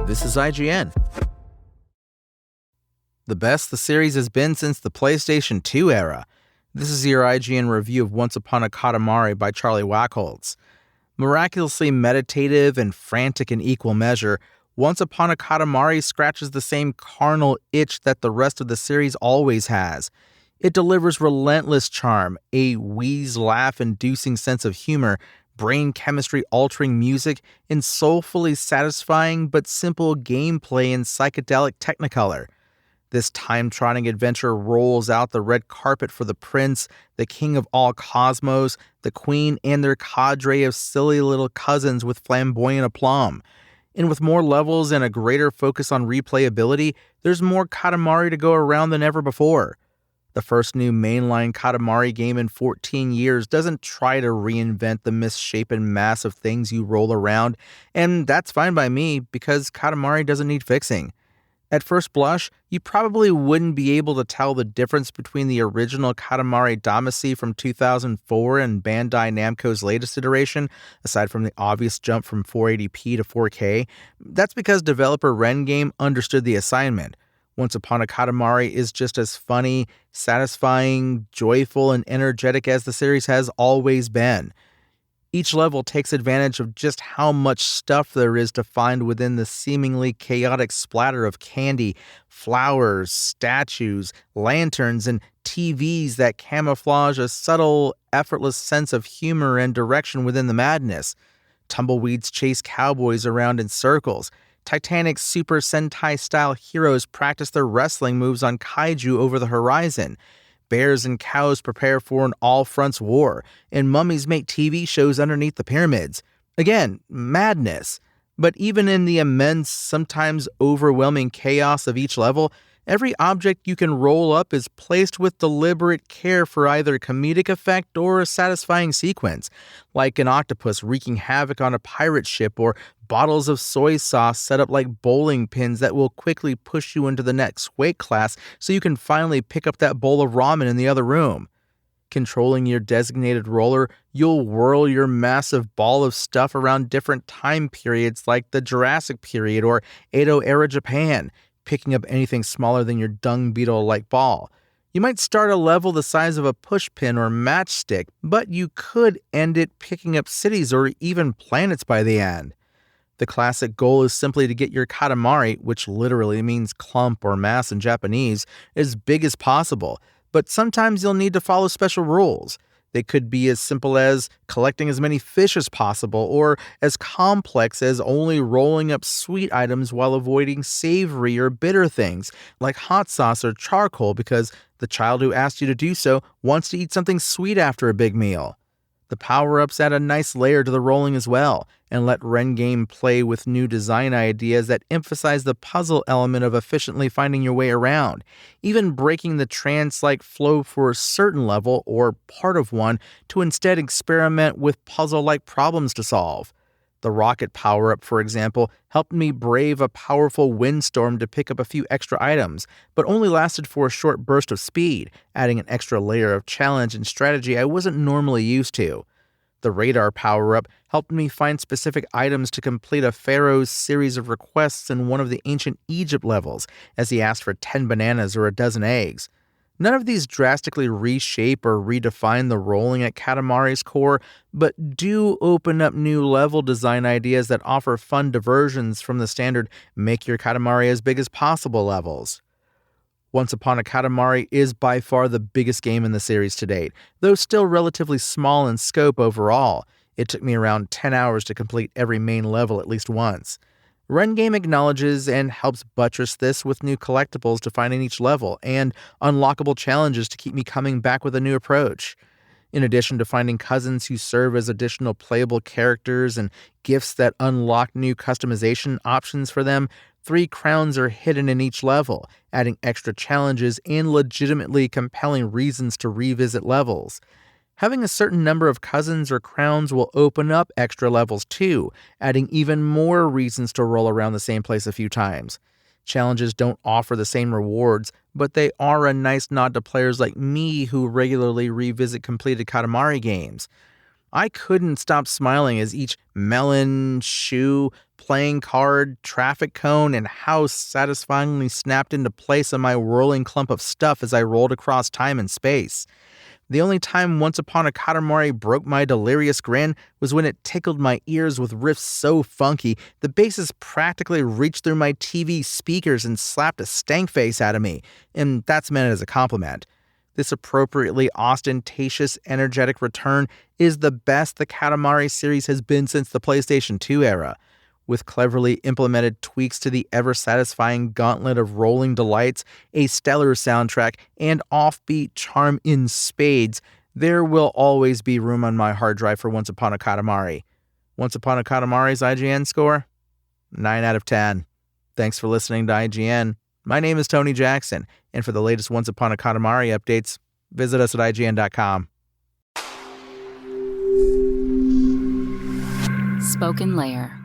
This is IGN. The best the series has been since the PlayStation 2 era. This is your IGN review of Once Upon a Katamari by Charlie Wackholtz. Miraculously meditative and frantic in equal measure, Once Upon a Katamari scratches the same carnal itch that the rest of the series always has. It delivers relentless charm, a wheeze laugh-inducing sense of humor, brain chemistry-altering music, and soulfully satisfying but simple gameplay in psychedelic technicolor. This time-trotting adventure rolls out the red carpet for the prince, the king of all cosmos, the queen, and their cadre of silly little cousins with flamboyant aplomb. And with more levels and a greater focus on replayability, there's more Katamari to go around than ever before. The first new mainline Katamari game in 14 years doesn't try to reinvent the misshapen mass of things you roll around, and that's fine by me because Katamari doesn't need fixing. At first blush, you probably wouldn't be able to tell the difference between the original Katamari Damacy from 2004 and Bandai Namco's latest iteration, aside from the obvious jump from 480p to 4K. That's because developer Rengame understood the assignment. Once Upon a Katamari is just as funny, satisfying, joyful, and energetic as the series has always been. Each level takes advantage of just how much stuff there is to find within the seemingly chaotic splatter of candy, flowers, statues, lanterns, and TVs that camouflage a subtle, effortless sense of humor and direction within the madness. Tumbleweeds chase cowboys around in circles. Titanic Super Sentai-style heroes practice their wrestling moves on kaiju over the horizon. Bears and cows prepare for an all-fronts war, and mummies make TV shows underneath the pyramids. Again, madness. But even in the immense, sometimes overwhelming chaos of each level, every object you can roll up is placed with deliberate care for either comedic effect or a satisfying sequence, like an octopus wreaking havoc on a pirate ship or bottles of soy sauce set up like bowling pins that will quickly push you into the next weight class so you can finally pick up that bowl of ramen in the other room. Controlling your designated roller, you'll whirl your massive ball of stuff around different time periods like the Jurassic period or Edo-era Japan, picking up anything smaller than your dung beetle-like ball. You might start a level the size of a pushpin or matchstick, but you could end it picking up cities or even planets by the end. The classic goal is simply to get your Katamari, which literally means clump or mass in Japanese, as big as possible, but sometimes you'll need to follow special rules. They could be as simple as collecting as many fish as possible, or as complex as only rolling up sweet items while avoiding savory or bitter things, like hot sauce or charcoal because the child who asked you to do so wants to eat something sweet after a big meal. The power-ups add a nice layer to the rolling as well, and let Rengame play with new design ideas that emphasize the puzzle element of efficiently finding your way around, even breaking the trance-like flow for a certain level or part of one to instead experiment with puzzle-like problems to solve. The rocket power-up, for example, helped me brave a powerful windstorm to pick up a few extra items, but only lasted for a short burst of speed, adding an extra layer of challenge and strategy I wasn't normally used to. The radar power-up helped me find specific items to complete a pharaoh's series of requests in one of the ancient Egypt levels, as he asked for 10 bananas or a dozen eggs. None of these drastically reshape or redefine the rolling at Katamari's core, but do open up new level design ideas that offer fun diversions from the standard make your Katamari as big as possible levels. Once Upon a Katamari is by far the biggest game in the series to date, though still relatively small in scope overall. It took me around 10 hours to complete every main level at least once. Rengame acknowledges and helps buttress this with new collectibles to find in each level and unlockable challenges to keep me coming back with a new approach. In addition to finding cousins who serve as additional playable characters and gifts that unlock new customization options for them, 3 crowns are hidden in each level, adding extra challenges and legitimately compelling reasons to revisit levels. Having a certain number of cousins or crowns will open up extra levels too, adding even more reasons to roll around the same place a few times. Challenges don't offer the same rewards, but they are a nice nod to players like me who regularly revisit completed Katamari games. I couldn't stop smiling as each melon, shoe, playing card, traffic cone, and house satisfyingly snapped into place on my whirling clump of stuff as I rolled across time and space. The only time Once Upon a Katamari broke my delirious grin was when it tickled my ears with riffs so funky the basses practically reached through my TV speakers and slapped a stank face out of me, and that's meant as a compliment. This appropriately ostentatious, energetic return is the best the Katamari series has been since the PlayStation 2 era. With cleverly implemented tweaks to the ever-satisfying gauntlet of rolling delights, a stellar soundtrack, and offbeat charm in spades, there will always be room on my hard drive for Once Upon a Katamari. Once Upon a Katamari's IGN score? 9 out of 10. Thanks for listening to IGN. My name is Tony Jackson, and for the latest Once Upon a Katamari updates, visit us at IGN.com. Spoken Layer.